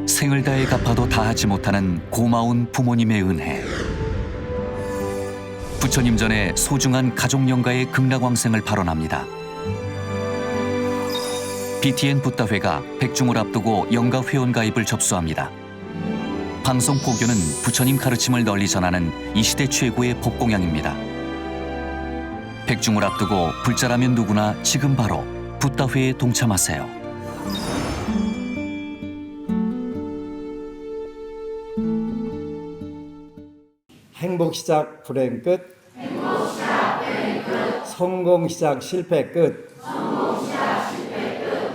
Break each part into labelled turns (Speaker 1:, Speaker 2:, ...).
Speaker 1: 생을 다해 갚아도 다하지 못하는 고마운 부모님의 은혜. 부처님 전에 소중한 가족연가의 극락왕생을 발언합니다. BTN 붓다회가 백중을 앞두고 연가 회원가입을 접수합니다. 방송 포교는 부처님 가르침을 널리 전하는 이 시대 최고의 법공양입니다. 백중을 앞두고 불자라면 누구나 지금 바로 붓다회에 동참하세요.
Speaker 2: 행복 시작 불행 끝. 성공 시작 실패 끝.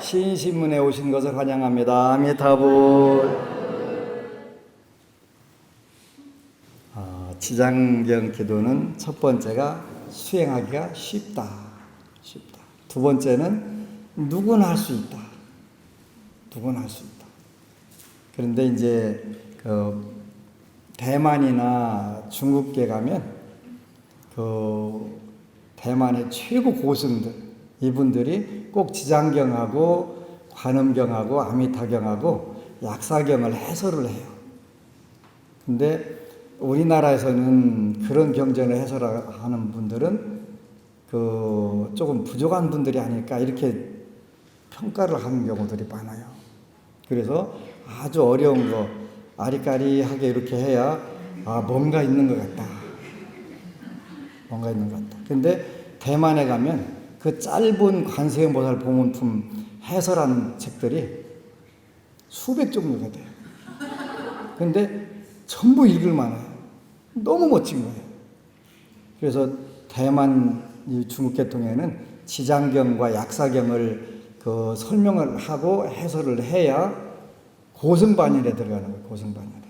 Speaker 2: 신신문에 오신 것을 환영합니다. 아미타불. 지장경 기도는 첫 번째가 수행하기가 쉽다. 두 번째는 누구나 할 수 있다. 그런데 이제 대만이나 중국계 가면 대만의 최고 고승들, 이분들이 꼭 지장경하고 관음경하고 아미타경하고 약사경을 해설을 해요. 근데 우리나라에서는 그런 경전을 해설하는 분들은 조금 부족한 분들이 아닐까 이렇게 평가를 하는 경우들이 많아요. 그래서 아주 어려운 거 아리까리하게 이렇게 해야 뭔가 있는 것 같다. 근데 대만에 가면 그 짧은 관세음보살 보문품 해설한 책들이 수백 종류가 돼요. 근데 전부 읽을 만해요. 너무 멋진 거예요. 그래서 대만 중국 계통에는 지장경과 약사경을 설명을 하고 해설을 해야 고승반열에 들어가는 거예요. 고승반열에.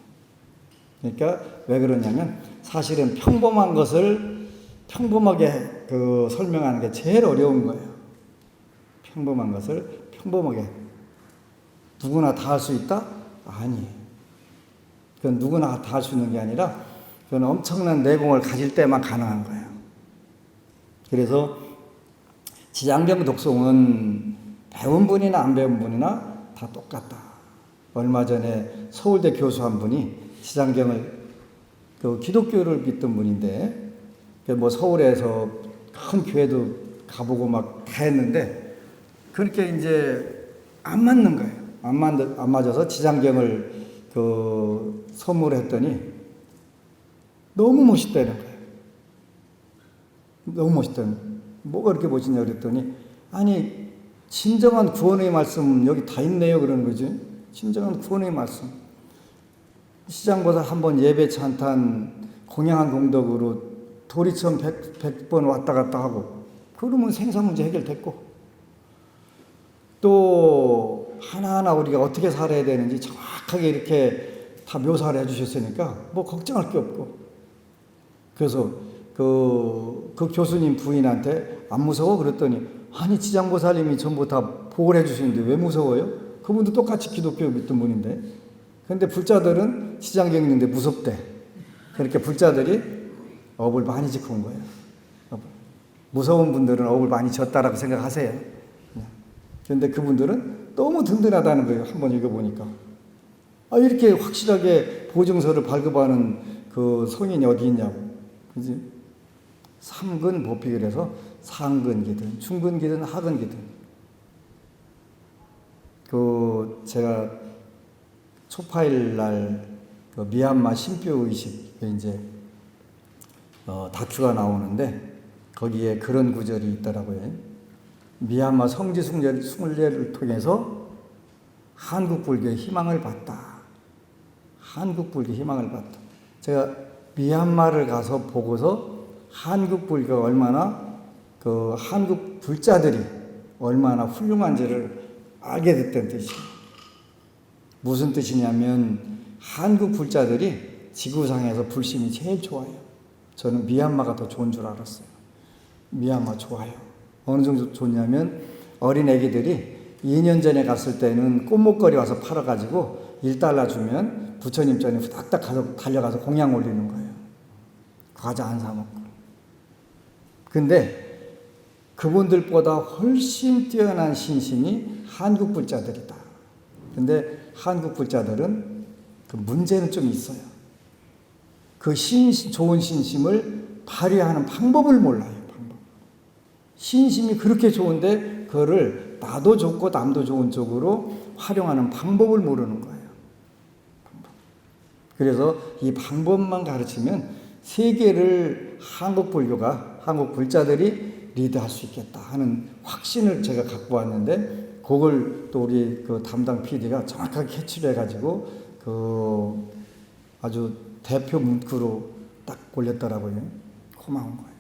Speaker 2: 그러니까 왜 그러냐면 사실은 평범한 것을 평범하게 설명하는 게 제일 어려운 거예요. 평범한 것을 평범하게. 누구나 다 할 수 있다? 아니에요. 그건 누구나 다 할 수 있는 게 아니라 그건 엄청난 내공을 가질 때만 가능한 거예요. 그래서 지장경 독송은 배운 분이나 안 배운 분이나 다 똑같다. 얼마 전에 서울대 교수 한 분이 지장경을 기독교를 믿던 분인데 서울에서 큰 교회도 가보고 막 다 했는데 그렇게 이제 안 맞는 거예요. 안 맞아서 지장경을 선물했더니 너무 멋있다는 거예요. 너무 멋있다는 거예요. 뭐가 그렇게 멋있냐 그랬더니 아니 진정한 구원의 말씀 여기 다 있네요 그러는 거지. 진정한 구원의 말씀. 시장보다 한번 예배 찬탄 공양한 공덕으로 도리처럼 100번 왔다 갔다 하고 그러면 생산 문제 해결됐고 또 하나하나 우리가 어떻게 살아야 되는지 정확하게 이렇게 다 묘사를 해주셨으니까 뭐 걱정할 게 없고 그래서 그 교수님 부인한테 안 무서워? 그랬더니 아니 지장보살님이 전부 다 보호를 해주시는데 왜 무서워요? 그분도 똑같이 기독교 믿던 분인데 근데 불자들은 지장경 있는데 무섭대. 그렇게 불자들이 업을 많이 짓고 온 거예요. 무서운 분들은 업을 많이 졌다라고 생각하세요. 그런데 그분들은 너무 든든하다는 거예요. 한번 읽어보니까. 이렇게 확실하게 보증서를 발급하는 그 성인이 어디 있냐고. 그지? 삼근 보픽을 해서 상근기든, 중근기든, 하근기든. 제가 초파일 날 미얀마 신표 의식, 이제, 다큐가 나오는데, 거기에 그런 구절이 있더라고요. 미얀마 성지 순례를 통해서 한국 불교의 희망을 봤다. 제가 미얀마를 가서 보고서 한국 불교가 얼마나 한국 불자들이 얼마나 훌륭한지를 알게 됐다는 뜻이에요. 무슨 뜻이냐면 한국 불자들이 지구상에서 불심이 제일 좋아요. 저는 미얀마가 더 좋은 줄 알았어요. 미얀마 좋아요. 어느 정도 좋냐면 어린 애기들이 2년 전에 갔을 때는 꽃목걸이 와서 팔아가지고 1달러 주면 부처님 전에 후닥닥 가서 달려가서 공양 올리는 거예요. 과자 안 사먹고. 근데 그분들보다 훨씬 뛰어난 신심이 한국 불자들이다. 근데 한국 불자들은 그 문제는 좀 있어요. 그 좋은 신심을 발휘하는 방법을 몰라요. 방법. 신심이 그렇게 좋은데 그거를 나도 좋고 남도 좋은 쪽으로 활용하는 방법을 모르는 거예요. 방법. 그래서 이 방법만 가르치면 세계를 한국 불교가, 한국 불자들이 리드할 수 있겠다 하는 확신을 제가 갖고 왔는데, 그걸 또 우리 그 담당 PD가 정확하게 캐치를 해가지고 그 아주 대표 문구로 딱 올렸더라고요. 고마운 거예요.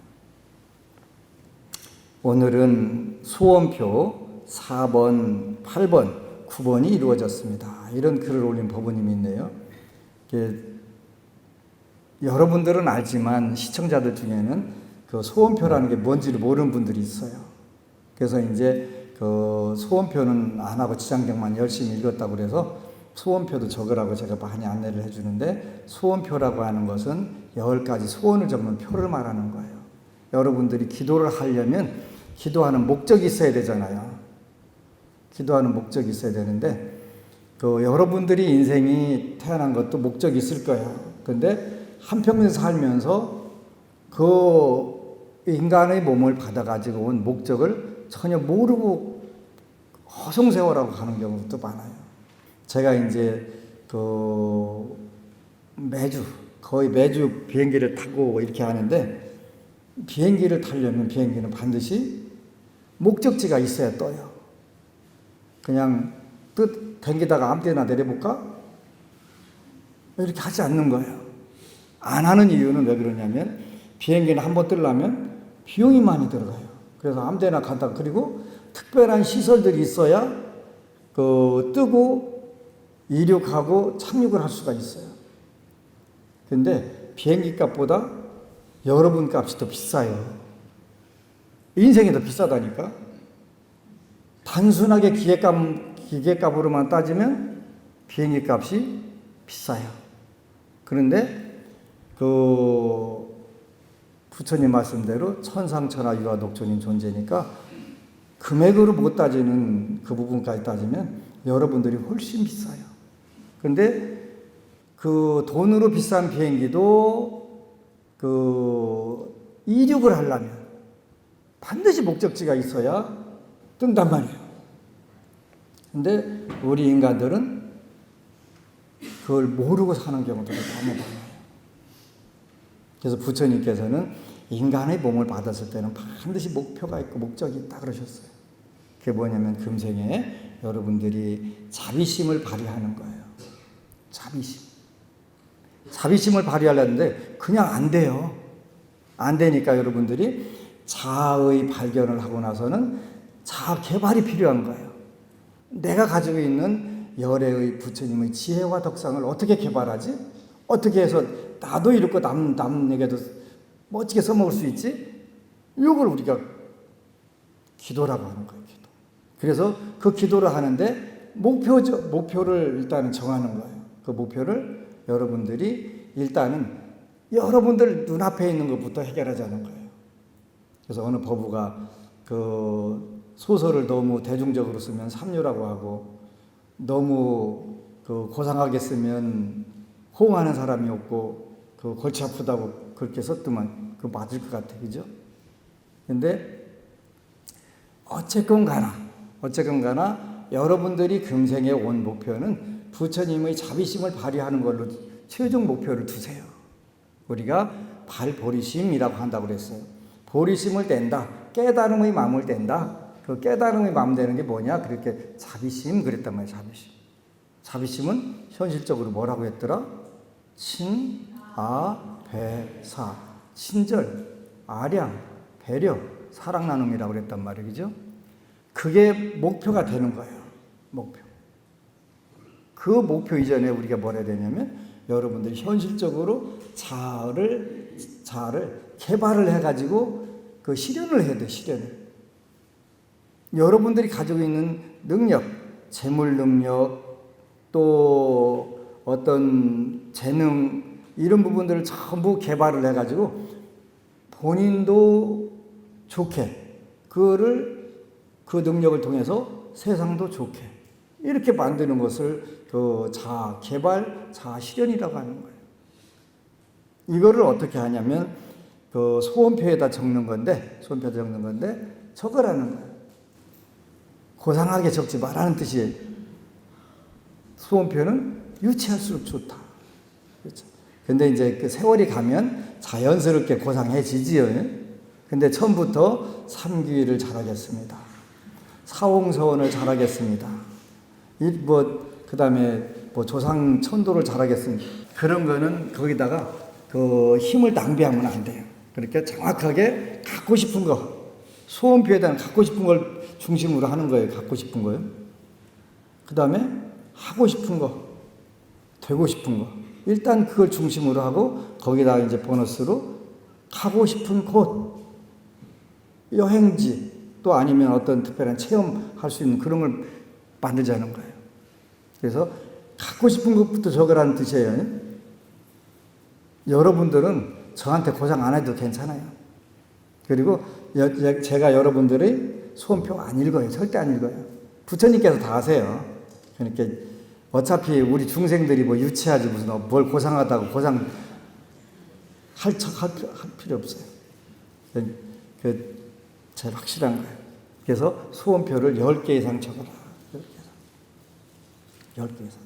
Speaker 2: 오늘은 소원표 4번, 8번, 9번이 이루어졌습니다. 이런 글을 올린 법원님이 있네요. 여러분들은 알지만 시청자들 중에는 그 소원표라는 게 뭔지를 모르는 분들이 있어요. 그래서 이제 그 소원표는 안 하고 지장경만 열심히 읽었다고 그래서 소원표도 적으라고 제가 많이 안내를 해주는데, 소원표라고 하는 것은 10가지 소원을 적는 표를 말하는 거예요. 여러분들이 기도를 하려면 기도하는 목적이 있어야 되잖아요. 기도하는 목적이 있어야 되는데, 그 여러분들이 인생이 태어난 것도 목적이 있을 거예요. 근데 한평생 살면서 그 인간의 몸을 받아가지고 온 목적을 전혀 모르고 허송세월하고 가는 경우도 많아요. 제가 이제 거의 매주 비행기를 타고 이렇게 하는데, 비행기를 타려면 비행기는 반드시 목적지가 있어야 떠요. 그냥 댕기다가 아무 데나 내려볼까? 이렇게 하지 않는 거예요. 안 하는 이유는 왜 그러냐면, 비행기는 한번 뜨려면 비용이 많이 들어가요. 그래서 아무 데나 가다가, 그리고 특별한 시설들이 있어야 뜨고 이륙하고 착륙을 할 수가 있어요. 근데 비행기 값보다 여러분 값이 더 비싸요. 인생이 더 비싸다니까. 단순하게 기계값으로만 따지면 비행기 값이 비싸요. 그런데 부처님 말씀대로 천상천하 유아 독존인 존재니까 금액으로 못 따지는 그 부분까지 따지면 여러분들이 훨씬 비싸요. 그런데 그 돈으로 비싼 비행기도 이륙을 하려면 반드시 목적지가 있어야 뜬단 말이에요. 근데 우리 인간들은 그걸 모르고 사는 경우들이 너무 많아요. 그래서 부처님께서는 인간의 몸을 받았을 때는 반드시 목표가 있고 목적이 있다 그러셨어요. 그게 뭐냐면 금생에 여러분들이 자비심을 발휘하는 거예요. 자비심을 발휘하려는데 그냥 안 돼요. 안 되니까 여러분들이 자아의 발견을 하고 나서는 자아 개발이 필요한 거예요. 내가 가지고 있는 열애의 부처님의 지혜와 덕상을 어떻게 개발하지? 어떻게 해서 나도 이렇고 남에게도 멋지게 써먹을 수 있지? 이걸 우리가 기도라고 하는 거예요. 기도. 그래서 그 기도를 하는데 목표를 일단은 정하는 거예요. 그 목표를 여러분들이 일단은 여러분들 눈앞에 있는 것부터 해결하자는 거예요. 그래서 어느 법우가 그 소설을 너무 대중적으로 쓰면 삼류라고 하고, 너무 고상하게 쓰면 호응하는 사람이 없고 골치 아프다고 그렇게 썼더만 그거 맞을 것 같아, 그죠? 근데 어쨌건 가나 여러분들이 금생에 온 목표는 부처님의 자비심을 발휘하는 걸로 최종 목표를 두세요. 우리가 발보리심이라고 한다고 그랬어요. 보리심을 뗀다. 깨달음의 마음을 뗀다. 그 깨달음의 마음 되는 게 뭐냐? 그렇게 자비심 그랬단 말이에요. 자비심은 현실적으로 뭐라고 했더라? 친아배사, 친절, 아량, 배려, 사랑 나눔이라고 그랬단 말이에요. 그죠? 그게 목표가 되는 거예요. 목표. 그 목표 이전에 우리가 뭘 해야 되냐면, 여러분들이 현실적으로 자아를 개발을 해가지고 그 실현을 해야 돼, 실현을. 여러분들이 가지고 있는 능력, 재물 능력, 또 어떤 재능, 이런 부분들을 전부 개발을 해가지고 본인도 좋게, 그 능력을 통해서 세상도 좋게, 이렇게 만드는 것을 그 자아 개발, 자아 실현이라고 하는 거예요. 이거를 어떻게 하냐면 그 소원표에다 적는 건데, 적으라는 거예요. 고상하게 적지 말라는 뜻이에요. 소원표는 유치할수록 좋다. 그렇죠. 근데 이제 그 세월이 가면 자연스럽게 고상해지지요. 근데 처음부터 삼귀를 잘하겠습니다. 사홍서원을 잘하겠습니다. 그다음에 조상 천도를 잘하겠습니다. 그런 거는 거기다가 그 힘을 낭비하면 안 돼요. 그러니까 정확하게 갖고 싶은 거, 소원표에 대한 갖고 싶은 걸 중심으로 하는 거예요. 갖고 싶은 거요. 그다음에 하고 싶은 거, 되고 싶은 거. 일단 그걸 중심으로 하고 거기다가 이제 보너스로 가고 싶은 곳, 여행지, 또 아니면 어떤 특별한 체험할 수 있는 그런 걸 만들자는 거예요. 그래서 갖고 싶은 것부터 적으라는 뜻이에요. 여러분들은 저한테 고장 안 해도 괜찮아요. 그리고 제가 여러분들의 소원표 안 읽어요. 절대 안 읽어요. 부처님께서 다 하세요. 그러니까 어차피 우리 중생들이 뭐 유치하지 무슨 뭘 고상하다고 고상 할 필요 없어요. 제일 확실한 거예요. 그래서 소원표를 10개 이상 적어라. 10개 이상.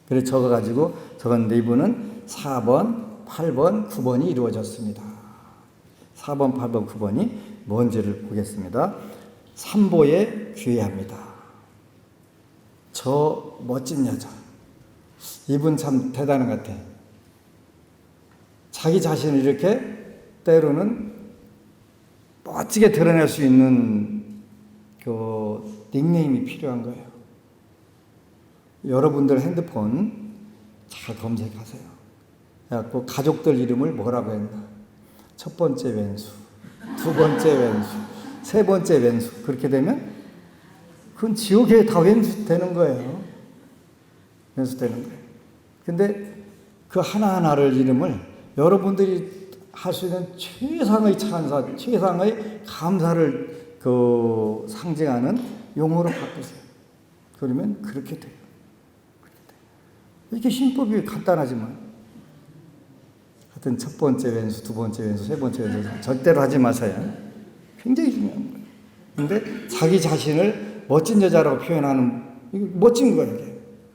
Speaker 2: 그래서 적어가지고 적었는데 이분은 4번, 8번, 9번이 이루어졌습니다. 4번, 8번, 9번이 뭔지를 보겠습니다. 삼보에 귀해합니다. 저 멋진 여자. 이분 참 대단한 것 같아. 자기 자신을 이렇게 때로는 멋지게 드러낼 수 있는 그 닉네임이 필요한 거예요. 여러분들 핸드폰 잘 검색하세요. 그래갖고 가족들 이름을 뭐라고 했나? 첫 번째 왼수, 두 번째 왼수, 세 번째 왼수. 그렇게 되면 그건 지옥에 다 왼수 되는 거예요. 왼수 되는 거예요. 근데 그 하나하나를 이름을 여러분들이 할 수 있는 최상의 찬사, 최상의 감사를 그 상징하는 용어로 바꾸세요. 그러면 그렇게 돼요. 이렇게 신법이 간단하지만 하여튼 첫 번째 왼수, 두 번째 왼수, 세 번째 왼수 절대로 하지 마세요. 굉장히 중요한 거예요. 근데 자기 자신을 멋진 여자라고 표현하는 이거 멋진 거예요.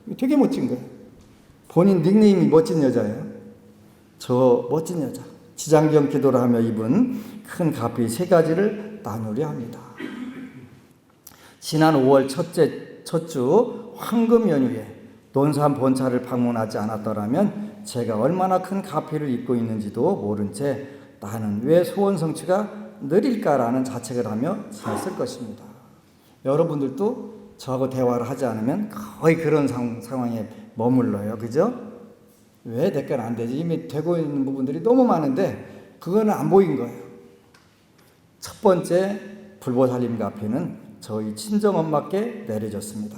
Speaker 2: 이게 되게 멋진 거예요. 본인 닉네임이 멋진 여자예요. 저 멋진 여자. 지장경 기도를 하며 입은 큰 가피 3가지를 나누려 합니다. 지난 5월 첫 주 황금 연휴에 논산 본차를 방문하지 않았더라면 제가 얼마나 큰 가피를 입고 있는지도 모른 채 나는 왜 소원 성취가 느릴까라는 자책을 하며 지냈을 것입니다. 여러분들도 저하고 대화를 하지 않으면 거의 그런 상황에 머물러요. 그죠? 왜 내 건 안 되지? 이미 되고 있는 부분들이 너무 많은데 그거는 안 보인 거예요. 첫 번째 불보살림 가피는 저희 친정엄마께 내려졌습니다.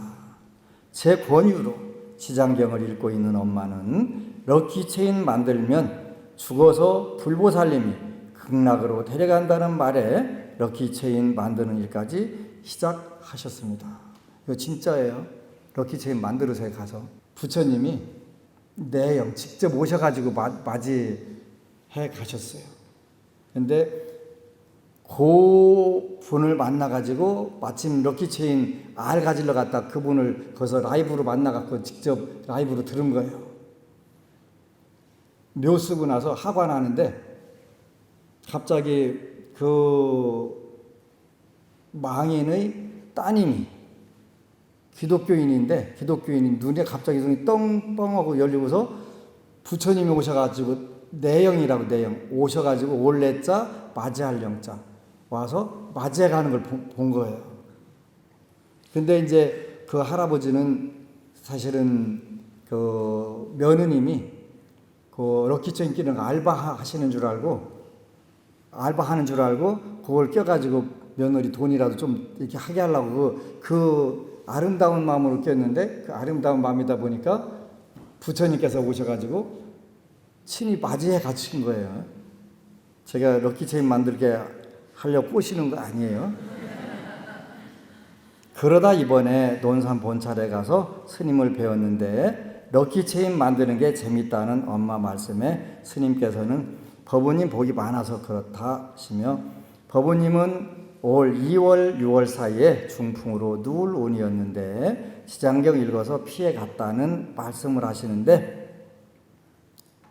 Speaker 2: 제 권유로 지장경을 읽고 있는 엄마는 럭키체인 만들면 죽어서 불보살님이 극락으로 데려간다는 말에 럭키체인 만드는 일까지 시작하셨습니다. 이거 진짜예요. 럭키체인 만들으세요. 가서 부처님이 내영 직접 오셔가지고 맞이해 가셨어요. 근데 그 분을 만나가지고 마침 럭키체인 알 가지러 갔다 그분을 거기서 라이브로 만나갖고 직접 라이브로 들은 거예요. 묘 쓰고 나서 하관하는데 갑자기 그 망인의 따님이 기독교인이 눈에 갑자기 눈이 떵떵하고 열리고서 부처님이 오셔가지고 내영이라고 내영 오셔가지고 올레자 맞이할 영자 와서 맞이해 가는 걸 본 거예요. 근데 이제 그 할아버지는 사실은 그 며느님이 그 럭키체인 끼는 알바하는 줄 알고 그걸 껴가지고 며느리 돈이라도 좀 이렇게 하게 하려고 그 아름다운 마음으로 꼈는데 그 아름다운 마음이다 보니까 부처님께서 오셔가지고 친히 맞이해 가신 거예요. 제가 럭키체인 만들게 하려고 꼬시는 거 아니에요. 그러다 이번에 논산 본찰에 가서 스님을 배웠는데 럭키체인 만드는 게 재밌다는 엄마 말씀에 스님께서는 법우님 복이 많아서 그렇다 하시며, 법우님은 올 2월, 6월 사이에 중풍으로 누울 운이었는데 지장경 읽어서 피해 갔다는 말씀을 하시는데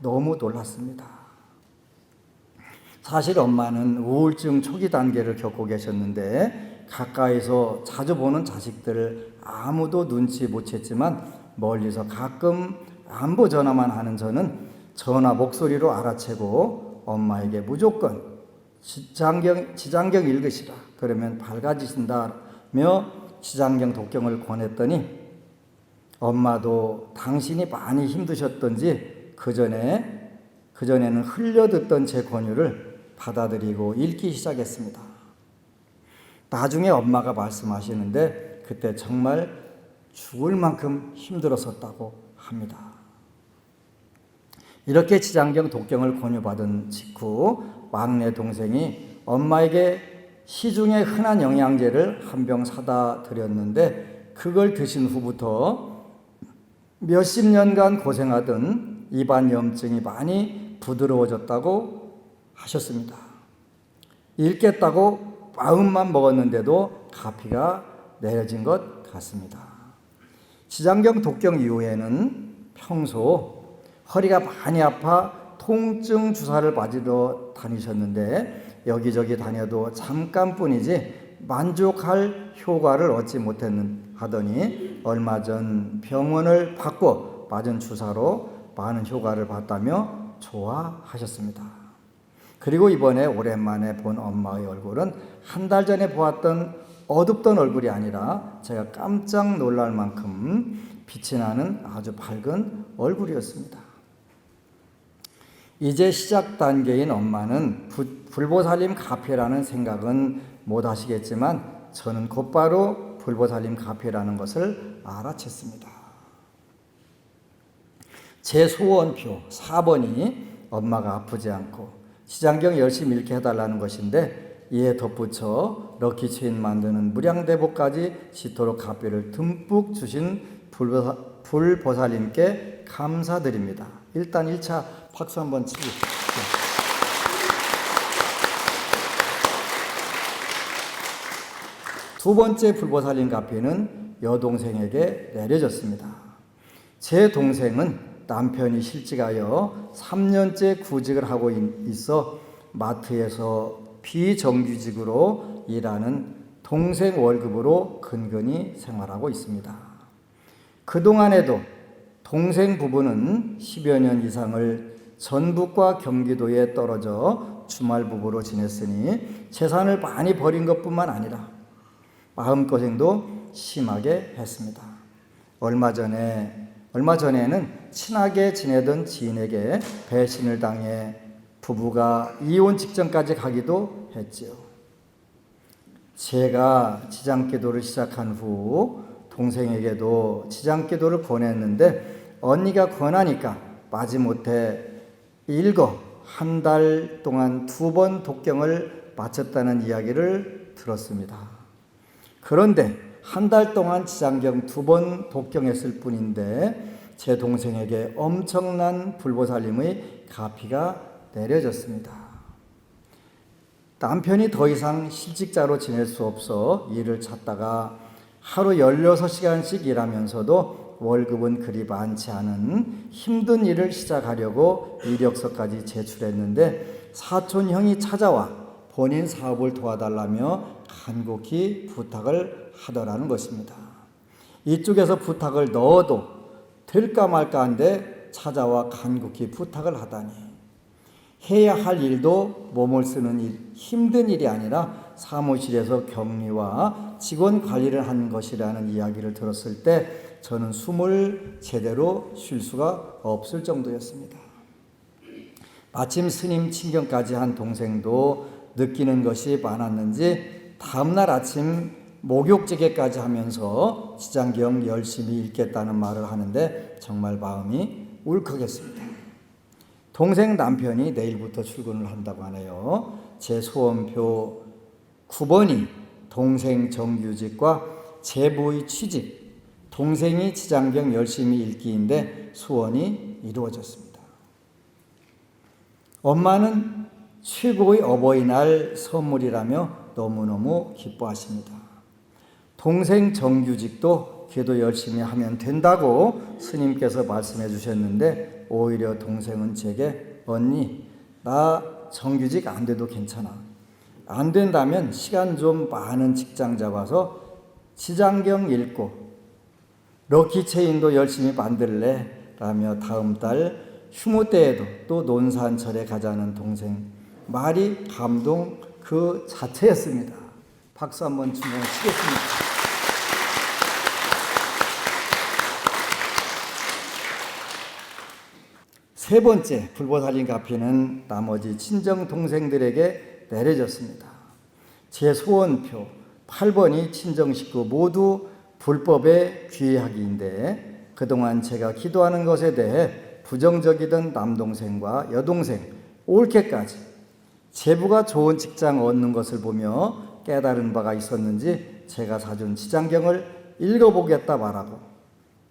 Speaker 2: 너무 놀랐습니다. 사실 엄마는 우울증 초기 단계를 겪고 계셨는데 가까이서 자주 보는 자식들을 아무도 눈치 못 챘지만 멀리서 가끔 안부 전화만 하는 저는 전화 목소리로 알아채고 엄마에게 무조건 지장경 읽으시라, 그러면 밝아지신다며 지장경 독경을 권했더니 엄마도 당신이 많이 힘드셨던지 그전에는 흘려듣던 제 권유를 받아들이고 읽기 시작했습니다. 나중에 엄마가 말씀하시는데 그때 정말 죽을 만큼 힘들었었다고 합니다. 이렇게 지장경 독경을 권유받은 직후 막내 동생이 엄마에게 시중에 흔한 영양제를 한 병 사다 드렸는데 그걸 드신 후부터 몇십 년간 고생하던 입안 염증이 많이 부드러워졌다고 하셨습니다. 읽겠다고 마음만 먹었는데도 가피가 내려진 것 같습니다. 지장경 독경 이후에는 평소 허리가 많이 아파 통증 주사를 맞으러 다니셨는데 여기저기 다녀도 잠깐뿐이지 만족할 효과를 얻지 못하더니 얼마 전 병원을 바꿔 맞은 주사로 많은 효과를 봤다며 좋아하셨습니다. 그리고 이번에 오랜만에 본 엄마의 얼굴은 한 달 전에 보았던 어둡던 얼굴이 아니라 제가 깜짝 놀랄 만큼 빛이 나는 아주 밝은 얼굴이었습니다. 이제 시작 단계인 엄마는 불보살님 가피라는 생각은 못 하시겠지만 저는 곧바로 불보살님 가피라는 것을 알아챘습니다. 제 소원표 4번이 엄마가 아프지 않고 지장경 열심히 읽게 해달라는 것인데 이에 덧붙여 럭키체인 만드는 무량대복까지 시토록 가피를 듬뿍 주신 불보살님께 감사드립니다. 일단 1차 박수 한번 치고. 두 번째 불보살님 가피는 여동생에게 내려졌습니다. 제 동생은 남편이 실직하여 3년째 구직을 하고 있어 마트에서 비정규직으로 일하는 동생 월급으로 근근히 생활하고 있습니다. 그동안에도 동생 부부는 10여 년 이상을 전북과 경기도에 떨어져 주말 부부로 지냈으니 재산을 많이 버린 것뿐만 아니라 마음고생도 심하게 했습니다. 얼마 전에는 친하게 지내던 지인에게 배신을 당해 부부가 이혼 직전까지 가기도 했지요. 제가 지장기도를 시작한 후 동생에게도 지장기도를 권했는데 언니가 권하니까 마지못해 한 달 동안 2번 독경을 마쳤다는 이야기를 들었습니다. 그런데 한 달 동안 지장경 2번 독경했을 뿐인데 제 동생에게 엄청난 불보살님의 가피가 내려졌습니다. 남편이 더 이상 실직자로 지낼 수 없어 일을 찾다가 하루 16시간씩 일하면서도 월급은 그리 많지 않은 힘든 일을 시작하려고 이력서까지 제출했는데 사촌 형이 찾아와 본인 사업을 도와달라며 간곡히 부탁을 하더라는 것입니다. 이쪽에서 부탁을 넣어도 될까 말까 한데 찾아와 간곡히 부탁을 하다니, 해야 할 일도 몸을 쓰는 힘든 일이 아니라 사무실에서 격리와 직원 관리를 한 것이라는 이야기를 들었을 때 저는 숨을 제대로 쉴 수가 없을 정도였습니다. 마침 스님 친경까지 한 동생도 느끼는 것이 많았는지 다음날 아침 목욕제계까지 하면서 지장경 열심히 읽겠다는 말을 하는데 정말 마음이 울컥했습니다. 동생 남편이 내일부터 출근을 한다고 하네요. 제 소원표 9번이 동생 정규직과 제부의 취직, 동생이 지장경 열심히 읽기인데 소원이 이루어졌습니다. 엄마는 최고의 어버이날 선물이라며 너무너무 기뻐하십니다. 동생 정규직도 기도 열심히 하면 된다고 스님께서 말씀해 주셨는데 오히려 동생은 제게 언니 나 정규직 안 돼도 괜찮아. 안 된다면 시간 좀 많은 직장 잡아서 지장경 읽고 럭키체인도 열심히 만들래 라며 다음 달 휴무 때에도 또 논산철에 가자는 동생 말이 감동 그 자체였습니다. 박수 한번 충분히 치겠습니다. 세 번째 불보살림 가피는 나머지 친정 동생들에게 내려졌습니다. 제 소원표 8번이 친정 식구 모두 불법에 귀하기인데 그동안 제가 기도하는 것에 대해 부정적이던 남동생과 여동생, 올케까지 제부가 좋은 직장 얻는 것을 보며 깨달은 바가 있었는지 제가 사준 지장경을 읽어보겠다 말하고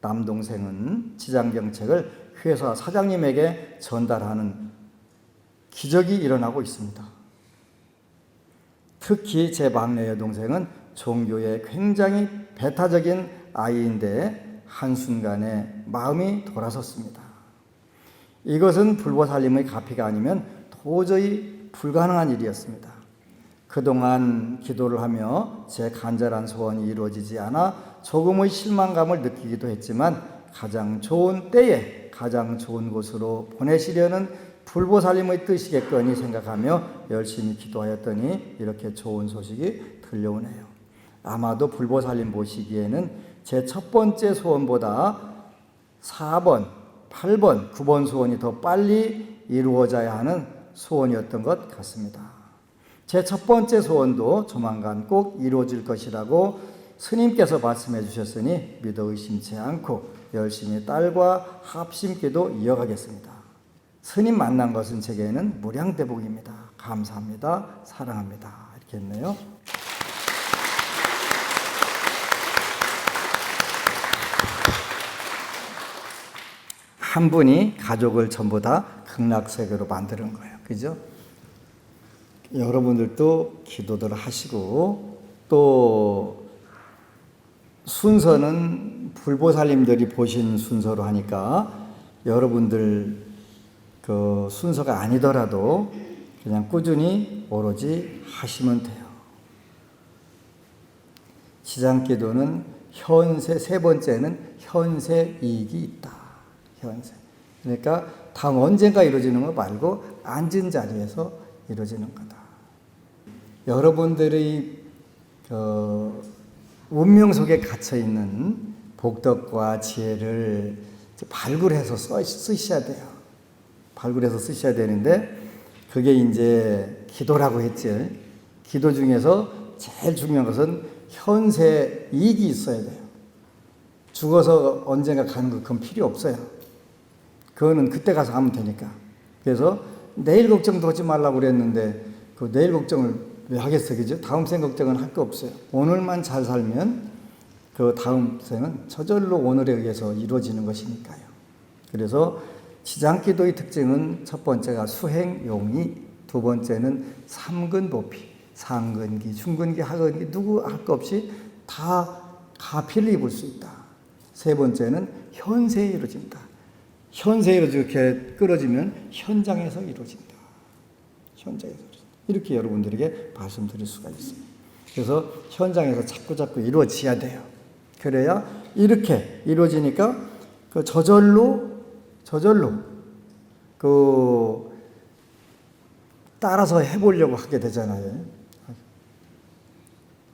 Speaker 2: 남동생은 지장경책을 회사 사장님에게 전달하는 기적이 일어나고 있습니다. 특히 제 막내 여동생은 종교에 굉장히 배타적인 아이인데 한순간에 마음이 돌아섰습니다. 이것은 불보살림의 가피가 아니면 도저히 불가능한 일이었습니다. 그동안 기도를 하며 제 간절한 소원이 이루어지지 않아 조금의 실망감을 느끼기도 했지만 가장 좋은 때에 가장 좋은 곳으로 보내시려는 불보살림의 뜻이겠거니 생각하며 열심히 기도하였더니 이렇게 좋은 소식이 들려오네요. 아마도 불보살림 보시기에는 제 첫 번째 소원보다 4번, 8번, 9번 소원이 더 빨리 이루어져야 하는 소원이었던 것 같습니다. 제 첫 번째 소원도 조만간 꼭 이루어질 것이라고 스님께서 말씀해 주셨으니 믿어 의심치 않고 열심히 딸과 합심기도 이어가겠습니다. 스님 만난 것은 제게는 무량대복입니다. 감사합니다. 사랑합니다. 이렇게 했네요. 한 분이 가족을 전부 다 극락세계로 만드는 거예요. 그죠? 여러분들도 기도들 하시고 또 순서는 불보살님들이 보신 순서로 하니까 여러분들 그 순서가 아니더라도 그냥 꾸준히 오로지 하시면 돼요. 지장기도는 현세, 세 번째는 현세 이익이 있다. 현세. 그러니까 다음 언젠가 이루어지는 거 말고 앉은 자리에서 이루어지는 거다. 여러분들의 운명 속에 갇혀 있는 복덕과 지혜를 발굴해서 쓰셔야 돼요. 발굴해서 쓰셔야 되는데 그게 이제 기도라고 했지. 기도 중에서 제일 중요한 것은 현세 이익이 있어야 돼요. 죽어서 언젠가 가는 거 그건 필요 없어요. 그거는 그때 가서 하면 되니까. 그래서 내일 걱정도 하지 말라고 그랬는데 그 내일 걱정을 왜 하겠어요, 그죠? 다음 생 걱정은 할 거 없어요. 오늘만 잘 살면 그 다음 생은 저절로 오늘에 의해서 이루어지는 것이니까요. 그래서 지장기도의 특징은 첫 번째가 수행용이, 두 번째는 삼근보피, 상근기, 중근기, 하근기 누구 할 거 없이 다 가피를 입을 수 있다. 세 번째는 현세에 이루어진다. 현세에 이렇게 끌어지면 현장에서 이루어진다. 현장에서 이루어진다. 이렇게 여러분들에게 말씀드릴 수가 있어요. 그래서 현장에서 자꾸 이루어져야 돼요. 그래야 이렇게 이루어지니까 그 저절로 그 따라서 해보려고 하게 되잖아요.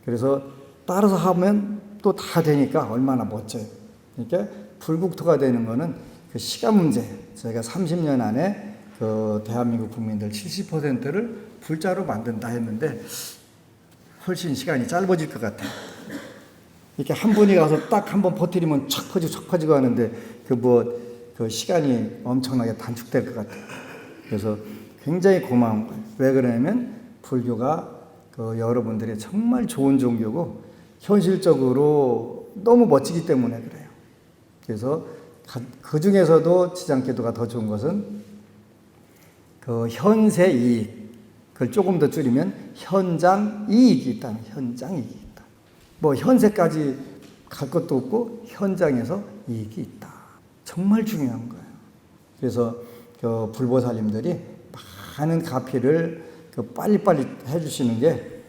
Speaker 2: 그래서 따라서 하면 또 다 되니까 얼마나 멋져요. 그러니까 불국토가 되는 거는 그 시간 문제. 저희가 30년 안에 그 대한민국 국민들 70%를 불자로 만든다 했는데 훨씬 시간이 짧아질 것 같아요. 이렇게 한 분이 가서 딱 한 번 버티면 척 퍼지고 하는데 그 시간이 엄청나게 단축될 것 같아요. 그래서 굉장히 고마운 거예요. 왜 그러냐면 불교가 그 여러분들의 정말 좋은 종교고 현실적으로 너무 멋지기 때문에 그래요. 그래서 그 중에서도 지장기도가 더 좋은 것은 그 현세 이익, 그걸 조금 더 줄이면 현장 이익이 있다는, 현장 이익이 있다. 뭐 현세까지 갈 것도 없고 현장에서 이익이 있다. 정말 중요한 거예요. 그래서 그 불보살님들이 많은 가피를 빨리빨리 해주시는 게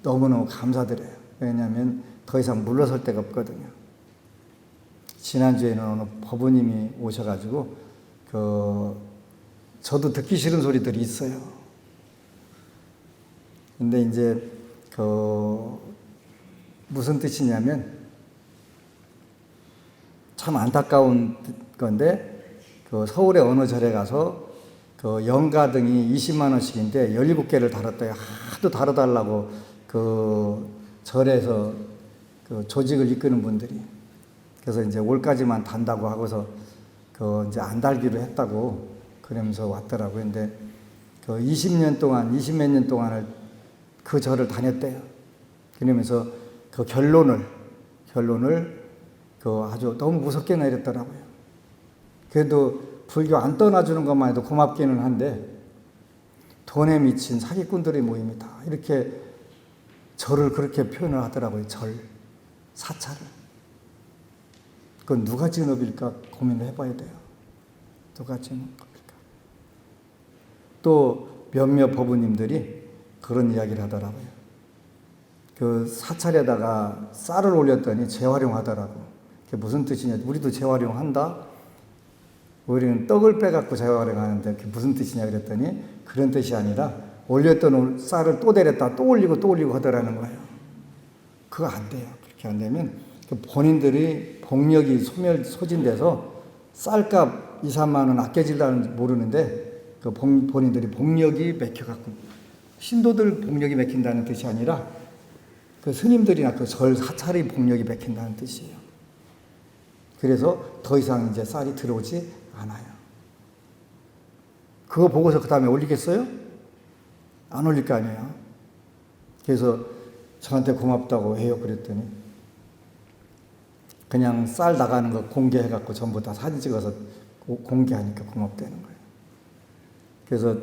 Speaker 2: 너무너무 감사드려요. 왜냐하면 더 이상 물러설 데가 없거든요. 지난주에는 어느 법부님이 오셔가지고 저도 듣기 싫은 소리들이 있어요. 근데 이제 무슨 뜻이냐면 참 안타까운 건데 서울의 어느 절에 가서 영가등이 20만 원씩인데 17개를 달았대요. 하도 달아달라고 절에서 조직을 이끄는 분들이. 그래서 이제 올까지만 단다고 하고서 이제 안 달기로 했다고 그러면서 왔더라고요. 근데 20년 동안, 20몇 년 동안을 그 절을 다녔대요. 그러면서 결론을 아주 너무 무섭게 내렸더라고요. 그래도 불교 안 떠나주는 것만 해도 고맙기는 한데 돈에 미친 사기꾼들의 모임이다. 이렇게 절을 그렇게 표현을 하더라고요. 절, 사찰을. 그건 누가 지은 업일까 고민을 해봐야 돼요. 누가 지은 업일까. 또 몇몇 법부님들이 그런 이야기를 하더라고요. 사찰에다가 쌀을 올렸더니 재활용하더라고. 그게 무슨 뜻이냐. 우리도 재활용한다. 우리는 떡을 빼갖고 재활용하는데 그게 무슨 뜻이냐 그랬더니 그런 뜻이 아니라 올렸던 쌀을 또 데렸다 또 올리고 하더라는 거예요. 그거 안 돼요. 그렇게 안 되면 본인들이 복력이 소진돼서 쌀값 2, 3만 원 아껴질다는 모르는데 본인들이 복력이 맥혀갖고 신도들 복력이 맥힌다는 뜻이 아니라 스님들이나 절 사찰의 복력이 맥힌다는 뜻이에요. 그래서 더 이상 이제 쌀이 들어오지 않아요. 그거 보고서 그 다음에 올리겠어요? 안 올릴 거 아니에요. 그래서 저한테 고맙다고 해요. 그랬더니 그냥 쌀 나가는 거 공개해갖고 전부 다 사진 찍어서 공개하니까 고맙다는 거예요. 그래서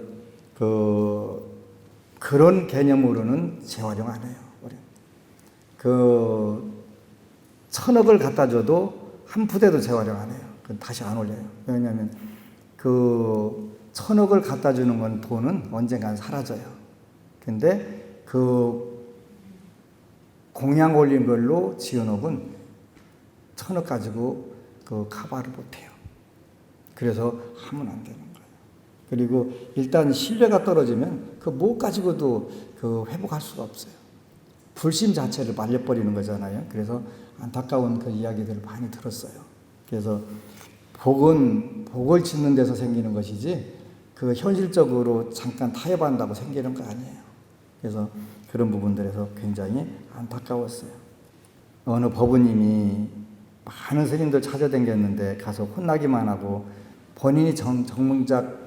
Speaker 2: 그런 개념으로는 재활용 안 해요. 1,000억을 갖다 줘도 한 푸대도 재활용 안 해요. 다시 안 올려요. 왜냐하면 1,000억을 갖다 주는 건 돈은 언젠간 사라져요. 근데 공양 올린 걸로 지은 업은 1,000억 가지고 카바를 못 해요. 그래서 하면 안 되는 거예요. 그리고 일단 신뢰가 떨어지면 뭐 가지고도 회복할 수가 없어요. 불신 자체를 말려버리는 거잖아요. 그래서 안타까운 그 이야기들을 많이 들었어요. 그래서 복을 짓는 데서 생기는 것이지 현실적으로 잠깐 타협한다고 생기는 거 아니에요. 그래서 그런 부분들에서 굉장히 안타까웠어요. 어느 법부님이 많은 스님들 찾아다녔는데 가서 혼나기만 하고 본인이 정작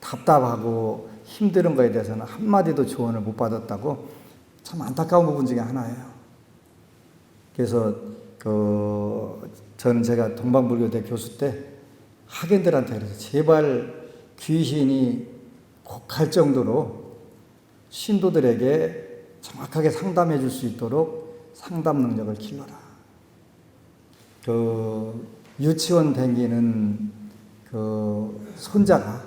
Speaker 2: 답답하고 힘든 거에 대해서는 한마디도 조언을 못 받았다고 참 안타까운 부분 중에 하나예요. 그래서 저는 제가 동방불교대 교수 때 학연들한테 그래서 제발 귀신이 곡할 정도로 신도들에게 정확하게 상담해 줄 수 있도록 상담 능력을 길러라. 유치원 다니는 손자가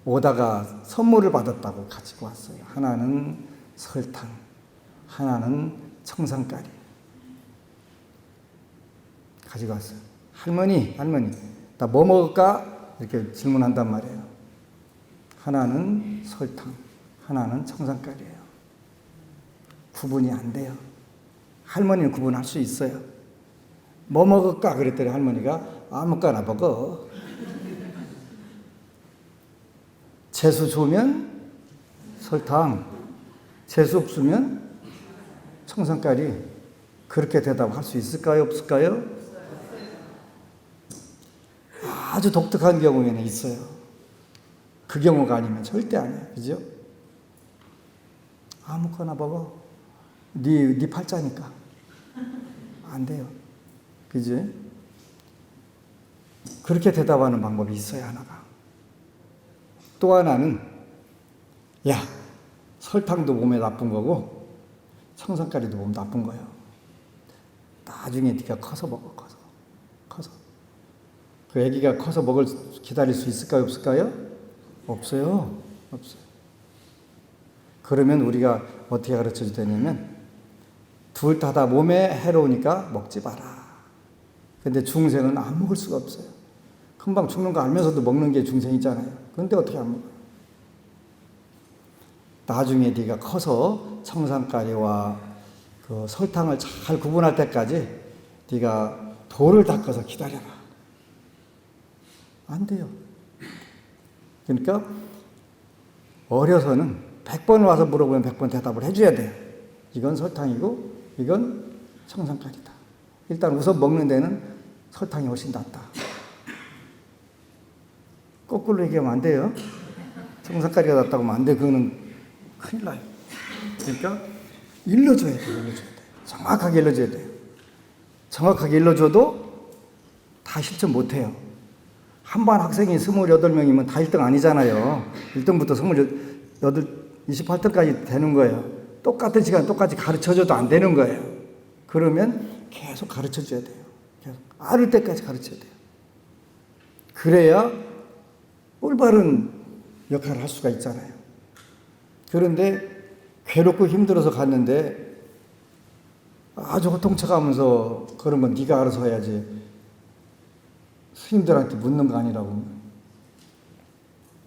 Speaker 2: 오다가 선물을 받았다고 가지고 왔어요. 하나는 설탕, 하나는 청산가리 가지고 왔어요. 할머니, 나 뭐 먹을까? 이렇게 질문한단 말이에요. 하나는 설탕, 하나는 청산가리예요. 구분이 안 돼요. 할머니는 구분할 수 있어요. 뭐 먹을까? 그랬더니 할머니가 아무거나 먹어. 재수 좋으면 설탕, 재수 없으면 청산가리. 그렇게 대답할 수 있을까요? 없을까요? 아주 독특한 경우에는 있어요. 그 경우가 아니면 절대 안 해요. 그죠? 아무거나 먹어. 네 팔자니까. 안 돼요. 그지? 그렇게 대답하는 방법이 있어요, 하나가. 또 하나는, 야, 설탕도 몸에 나쁜 거고, 청산가리도 몸에 나쁜 거예요. 나중에 네가 커서 먹어, 커서. 그 애기가 커서 기다릴 수 있을까요, 없을까요? 없어요. 그러면 우리가 어떻게 가르쳐 주냐면, 둘 다 몸에 해로우니까 먹지 마라. 근데 중생은 안 먹을 수가 없어요. 금방 죽는 거 알면서도 먹는 게 중생이잖아요. 근데 어떻게 안 먹어요? 나중에 네가 커서 청산가리와 그 설탕을 잘 구분할 때까지 네가 돌을 닦아서 기다려라. 안 돼요. 그러니까 어려서는 100번 와서 물어보면 100번 대답을 해줘야 돼요. 이건 설탕이고 이건 청산가리다. 일단 우선 먹는 데는 설탕이 훨씬 낫다. 거꾸로 얘기하면 안 돼요. 청산가리가 낫다고 하면 안 돼. 그거는 큰일 나요. 그러니까 일러줘야 돼요. 정확하게 일러줘야 돼요. 정확하게 일러줘도 다 실천 못해요. 한 반 학생이 28명이면 다 1등 아니잖아요. 1등부터 28등까지 되는 거예요. 똑같은 시간 똑같이 가르쳐줘도 안 되는 거예요. 그러면 계속 가르쳐줘야 돼요. 계속 알을 때까지 가르쳐야 돼요. 그래야 올바른 역할을 할 수가 있잖아요. 그런데 괴롭고 힘들어서 갔는데 아주 호통쳐가면서 그런 건 네가 알아서 해야지. 스님들한테 묻는 거 아니라고.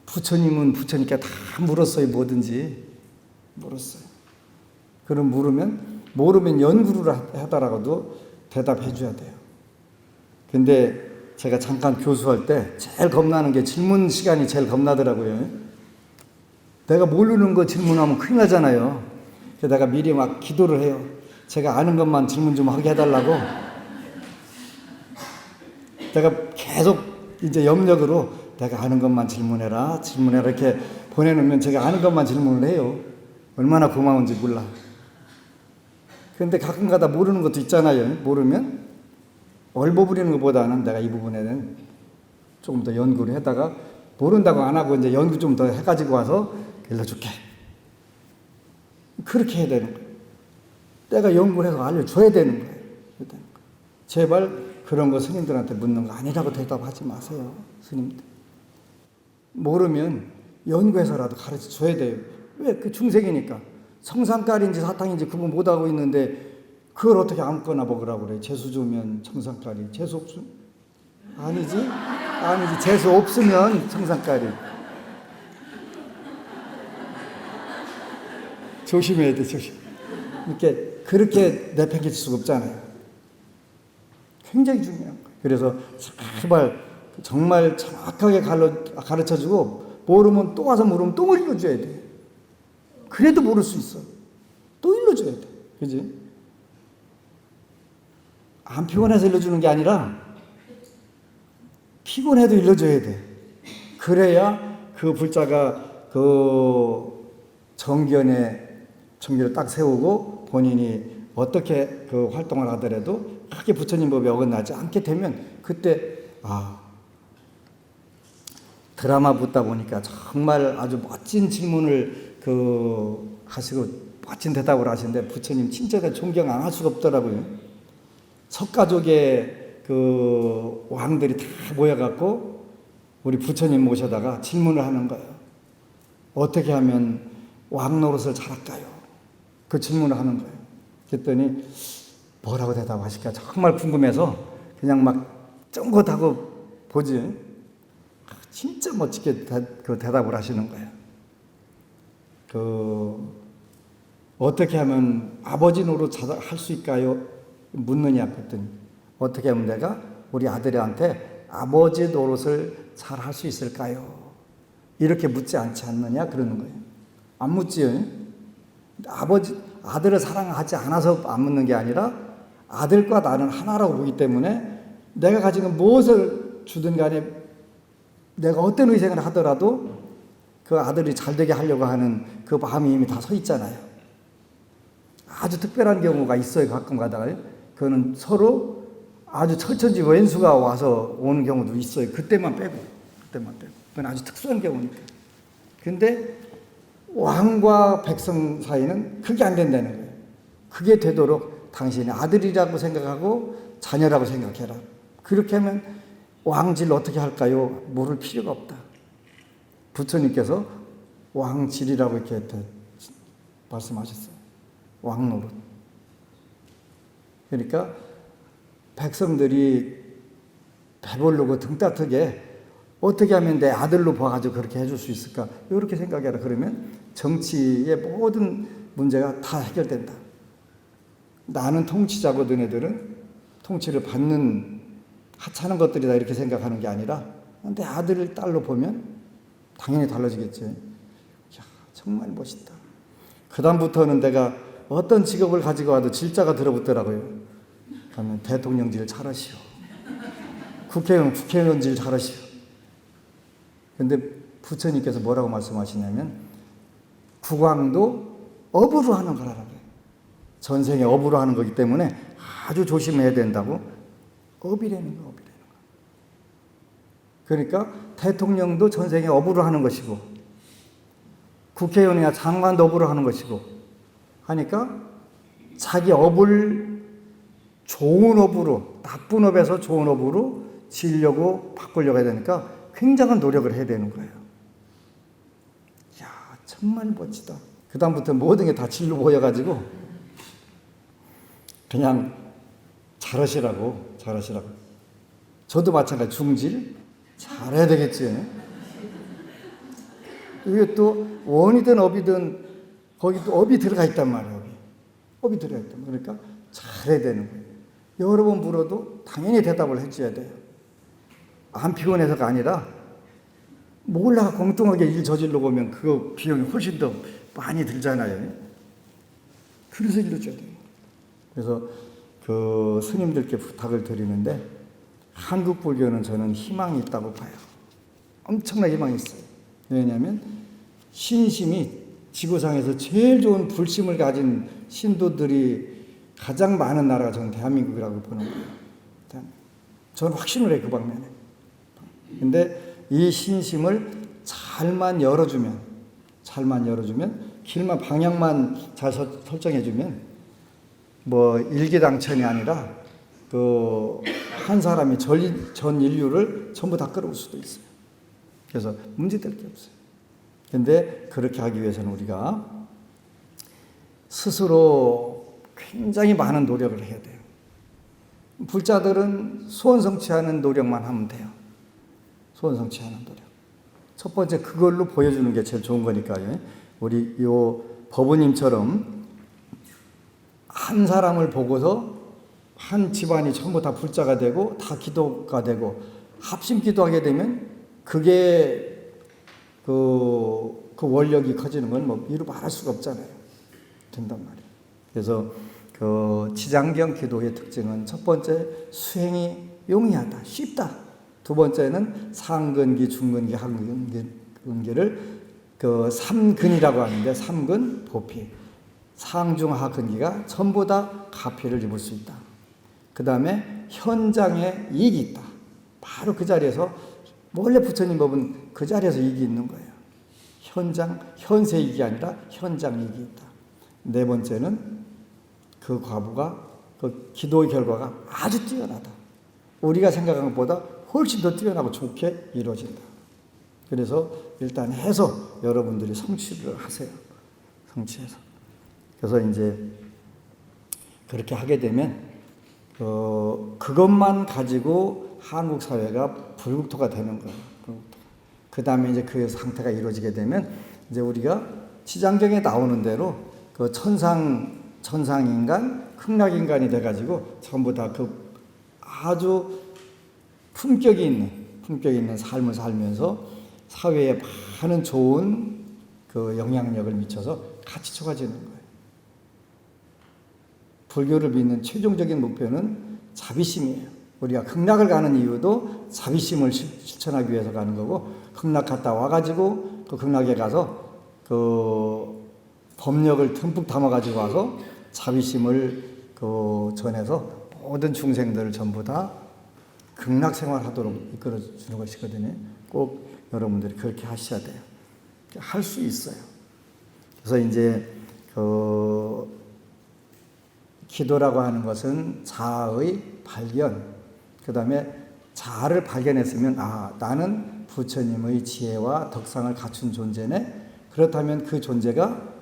Speaker 2: 부처님은 부처니까 다 물었어요. 뭐든지 물었어요. 그럼 모르면 연구를 하더라도 대답해 줘야 돼요. 근데 제가 잠깐 교수할 때 제일 겁나는 게 질문 시간이 제일 겁나더라고요. 내가 모르는 거 질문하면 큰일 나잖아요. 그래서 내가 미리 막 기도를 해요. 제가 아는 것만 질문 좀 하게 해달라고. 내가 계속 이제 염력으로 내가 아는 것만 질문해라 이렇게 보내놓으면 제가 아는 것만 질문을 해요. 얼마나 고마운지 몰라. 그런데 가끔가다 모르는 것도 있잖아요. 모르면 얼버무리는 것보다는 내가 이 부분에는 조금 더 연구를 해다가 모른다고 안 하고 이제 연구 좀 더 해가지고 와서 일러줄게. 그렇게 해야 되는 거예요. 내가 연구를 해서 알려줘야 되는 거예요. 제발 그런 거 스님들한테 묻는 거 아니라고 대답하지 마세요. 스님들. 모르면 연구해서라도 가르쳐 줘야 돼요. 왜? 그 중생이니까. 청산가리인지 사탕인지 구분 못하고 있는데 그걸 어떻게 아무거나 먹으라고 그래. 재수 주면 청산가리. 재수 없으면? 아니지. 재수 없으면 청산가리. 조심해야 돼, 조심. 그렇게 내팽개칠 수가 없잖아요. 굉장히 중요한 거예요. 그래서 제발 정말 정확하게 가르쳐주고 모르면 또 와서 물으면 또 일러줘야 돼. 그래도 모를 수 있어. 또 일러줘야 돼. 그지? 안 피곤해서 일러주는 게 아니라 피곤해도 일러줘야 돼. 그래야 그 불자가 그 정견을 딱 세우고 본인이 어떻게 그 활동을 하더라도 크게 부처님 법에 어긋나지 않게 되면 그때 드라마 붙다 보니까 정말 아주 멋진 질문을 하시고 멋진 대답을 하시는데 부처님 진짜 존경 안 할 수가 없더라고요. 석가족의 그 왕들이 다 모여갖고 우리 부처님 모셔다가 질문을 하는 거예요. 어떻게 하면 왕 노릇을 잘할까요? 그 질문을 하는 거예요. 그랬더니 뭐라고 대답하실까 정말 궁금해서 그냥 막 쫑긋하고 보지. 진짜 멋지게 그 대답을 하시는 거예요. 어떻게 하면 아버지 노릇 할 수 있까요? 묻느냐 그랬더니 어떻게 하면 내가 우리 아들한테 아버지 노릇을 잘 할 수 있을까요? 이렇게 묻지 않지 않느냐 그러는 거예요. 안 묻지요. 아들을 사랑하지 않아서 안 묻는 게 아니라 아들과 나는 하나라고 보기 때문에 내가 가지고 무엇을 주든 간에 내가 어떤 의생을 하더라도 그 아들이 잘 되게 하려고 하는 그 마음이 이미 다 서 있잖아요. 아주 특별한 경우가 있어요. 가끔 가다가요. 그거는 서로 아주 철천지 왼수가 와서 오는 경우도 있어요. 그때만 빼고. 그건 아주 특수한 경우니까. 근데 왕과 백성 사이는 그게 안 된다는 거예요. 그게 되도록 당신이 아들이라고 생각하고 자녀라고 생각해라. 그렇게 하면 왕질 어떻게 할까요? 물을 필요가 없다. 부처님께서 왕질이라고 이렇게 말씀하셨어요. 왕노릇. 그러니까 백성들이 배부르고 등 따뜻하게 어떻게 하면 내 아들로 봐가지고 그렇게 해줄 수 있을까? 이렇게 생각해라. 그러면 정치의 모든 문제가 다 해결된다. 나는 통치자고 너네들은 통치를 받는 하찮은 것들이다 이렇게 생각하는 게 아니라 내 아들을 딸로 보면 당연히 달라지겠지. 야, 정말 멋있다. 그 다음부터는 내가 어떤 직업을 가지고 와도 질자가 들어붙더라고요. 그러면 대통령질 잘하시오. 국회의원질 잘하시오. 근데 부처님께서 뭐라고 말씀하시냐면 국왕도 업으로 하는 거라고요. 전생에 업으로 하는 거기 때문에 아주 조심해야 된다고. 업이라는 거. 그러니까 대통령도 전생에 업으로 하는 것이고 국회의원이나 장관도 업으로 하는 것이고 하니까 자기 업을 좋은 업으로, 나쁜 업에서 좋은 업으로 지으려고 바꾸려고 해야 되니까 굉장한 노력을 해야 되는 거예요. 이야, 정말 멋지다. 그 다음부터 모든 게 다 질로 보여가지고 그냥 잘하시라고. 저도 마찬가지 중질 잘해야 되겠지. 이게 또 원이든 업이든 거기 또 업이 들어가 있단 말이에요. 업이 들어가 있단 말이에요. 그러니까 잘해야 되는 거예요. 여러 번 물어도 당연히 대답을 해줘야 돼요. 안 피곤해서가 아니라 몰라 공평하게 일 저질러 보면 그 비용이 훨씬 더 많이 들잖아요. 그래서 일러줘야 돼요. 그래서 그 스님들께 부탁을 드리는데 한국 불교는 저는 희망이 있다고 봐요. 엄청난 희망이 있어요. 왜냐하면 신심이 지구상에서 제일 좋은 불심을 가진 신도들이 가장 많은 나라가 저는 대한민국이라고 보는 거예요. 저는 확신을 해요. 그 방면에. 근데 이 신심을 잘만 열어주면 길만 방향만 잘 설정해주면 뭐 일기당천이 아니라 그 한 사람이 전 인류를 전부 다 끌어올 수도 있어요. 그래서 문제될 게 없어요. 근데 그렇게 하기 위해서는 우리가 스스로 굉장히 많은 노력을 해야 돼요. 불자들은 소원 성취하는 노력만 하면 돼요. 소원 성취하는 노력. 첫 번째 그걸로 보여주는 게 제일 좋은 거니까요. 우리 요 법우님처럼 한 사람을 보고서 한 집안이 전부 다 불자가 되고 다 기도가 되고 합심 기도하게 되면 그게 그 원력이 커지는 건 뭐 이루 말할 수가 없잖아요. 된단 말이에요. 그래서 그 지장경 기도의 특징은 첫 번째 수행이 용이하다, 쉽다. 두 번째는 상근기, 중근기, 하근기를 그 삼근이라고 하는데 삼근 보피, 상중하근기가 전부 다 가피를 입을 수 있다. 그 다음에 현장에 이익이 있다. 바로 그 자리에서 원래 부처님 법은 그 자리에서 이익이 있는 거예요. 현세 이익이 아니라 현장 이익이 있다. 네 번째는 그 과부가 그 기도의 결과가 아주 뛰어나다. 우리가 생각한 것보다 훨씬 더 뛰어나고 좋게 이루어진다. 그래서 일단 해서 여러분들이 성취를 하세요. 성취해서. 그래서 이제 그렇게 하게 되면 그것만 가지고 한국 사회가 불국토가 되는 거예요. 그 다음에 이제 그 상태가 이루어지게 되면 이제 우리가 치장경에 나오는 대로 그 천상인간, 극락인간이 돼가지고 전부 다 그 아주 품격이 있는 삶을 살면서 사회에 많은 좋은 그 영향력을 미쳐서 같이 초가지는 거예요. 불교를 믿는 최종적인 목표는 자비심이에요. 우리가 극락을 가는 이유도 자비심을 실천하기 위해서 가는 거고, 극락 갔다 와가지고 그 극락에 가서 그 법력을 듬뿍 담아가지고 와서 자비심을 전해서 모든 중생들을 전부 다 극락 생활하도록 이끌어 주는 것이거든요. 꼭 여러분들이 그렇게 하셔야 돼요. 할 수 있어요. 그래서 이제 기도라고 하는 것은 자아의 발견, 그 다음에 자아를 발견했으면 나는 부처님의 지혜와 덕상을 갖춘 존재네. 그렇다면 그 존재가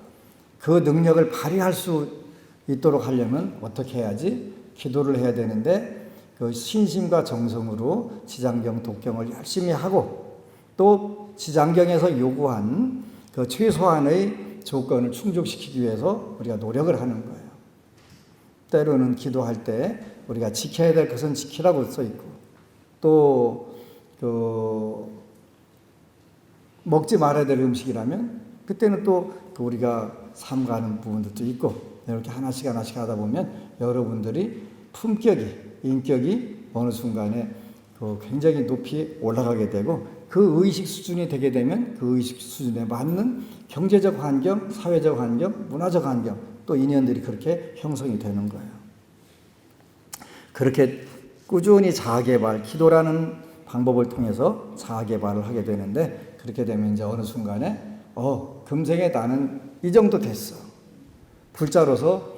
Speaker 2: 그 능력을 발휘할 수 있도록 하려면 어떻게 해야지? 기도를 해야 되는데 그 신심과 정성으로 지장경, 독경을 열심히 하고 또 지장경에서 요구한 그 최소한의 조건을 충족시키기 위해서 우리가 노력을 하는 거예요. 때로는 기도할 때 우리가 지켜야 될 것은 지키라고 써 있고 또 먹지 말아야 될 음식이라면 그때는 또 우리가 삼가하는 부분들도 있고 이렇게 하나씩 하다 보면 여러분들이 품격이, 인격이 어느 순간에 굉장히 높이 올라가게 되고 그 의식 수준이 되게 되면 그 의식 수준에 맞는 경제적 환경, 사회적 환경, 문화적 환경 또 인연들이 그렇게 형성이 되는 거예요. 그렇게 꾸준히 자아개발, 기도라는 방법을 통해서 자아개발을 하게 되는데 그렇게 되면 이제 어느 순간에 금생에 나는 이 정도 됐어. 불자로서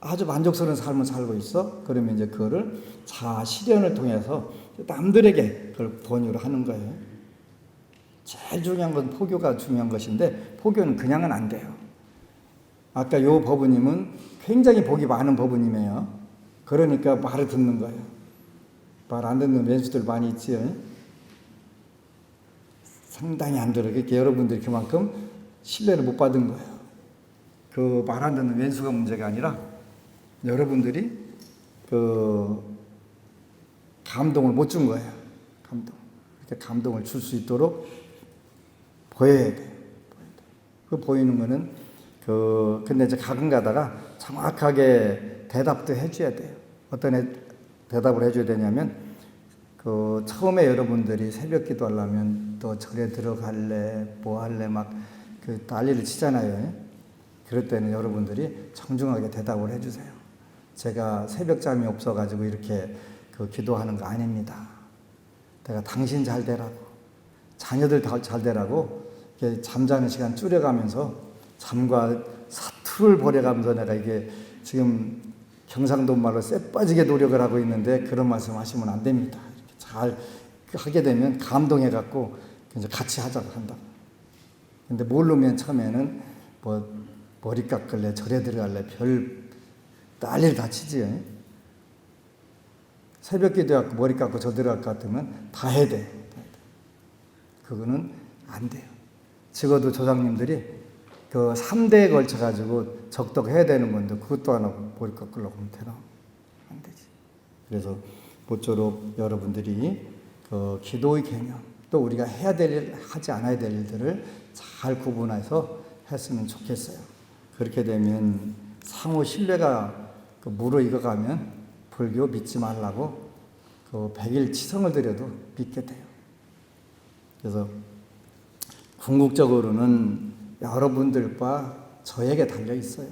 Speaker 2: 아주 만족스러운 삶을 살고 있어. 그러면 이제 그거를 자아 실현을 통해서 남들에게 그걸 권유를 하는 거예요. 제일 중요한 건 포교가 중요한 것인데 포교는 그냥은 안 돼요. 아까 요 법우님은 굉장히 복이 많은 법우님이에요. 그러니까 말을 듣는 거예요. 말 안 듣는 왼수들 많이 있지요. 상당히 안 들어요. 그러니까 여러분들이 그만큼 신뢰를 못 받은 거예요. 그 말 안 듣는 왼수가 문제가 아니라 여러분들이 감동을 못 준 거예요. 이렇게 감동을 줄 수 있도록 보여야 돼요. 그 보이는 거는 근데 이제 가끔 가다가 정확하게 대답도 해줘야 돼요. 어떤 대답을 해줘야 되냐면 처음에 여러분들이 새벽 기도 하려면 또 절에 들어갈래 뭐 할래 막 난리를 치잖아요. 그럴 때는 여러분들이 정중하게 대답을 해주세요. 제가 새벽잠이 없어가지고 이렇게 기도하는 거 아닙니다. 내가 당신 잘 되라고 자녀들 잘 되라고 잠자는 시간 줄여가면서 잠과 사투를 벌여가면서 내가 이게 지금 경상도 말로 쎄 빠지게 노력을 하고 있는데 그런 말씀 하시면 안 됩니다. 이렇게 잘 하게 되면 감동해갖고 이제 같이 하자고 한다고. 근데 모르면 처음에는 머리 깎을래, 절에 들어갈래, 별 난리를 다 치지. 새벽 기도하고 머리 깎고 저 들어갈 것 같으면 다 해야 돼. 그거는 안 돼요. 적어도 조상님들이 3대에 걸쳐가지고 적덕해야 되는 건데 그것도 안 하고 머리 깎으려고 하면 되나? 안 되지. 그래서 모쪼록 여러분들이 기도의 개념 또 우리가 해야 될 일, 하지 않아야 될 일들을 잘 구분해서 했으면 좋겠어요. 그렇게 되면 상호 신뢰가 무르익어가면 불교 믿지 말라고 100일 치성을 드려도 믿게 돼요. 그래서 궁극적으로는 여러분들과 저에게 달려 있어요.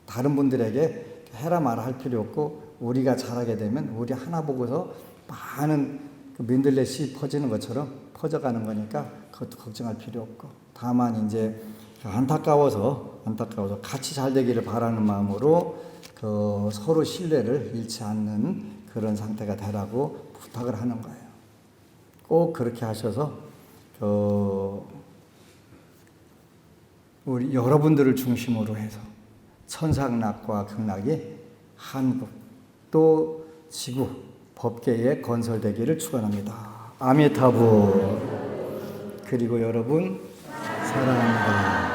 Speaker 2: 다른 분들에게 해라 마라 할 필요 없고 우리가 잘하게 되면 우리 하나 보고서 많은 민들레씨 퍼지는 것처럼 퍼져가는 거니까 그것도 걱정할 필요 없고 다만 이제 안타까워서 같이 잘 되기를 바라는 마음으로 서로 신뢰를 잃지 않는 그런 상태가 되라고 부탁을 하는 거예요. 꼭 그렇게 하셔서 우리 여러분들을 중심으로 해서 천상락과 극락이 한국 또 지구 법계에 건설되기를 축원합니다. 아미타불. 그리고 여러분 사랑합니다.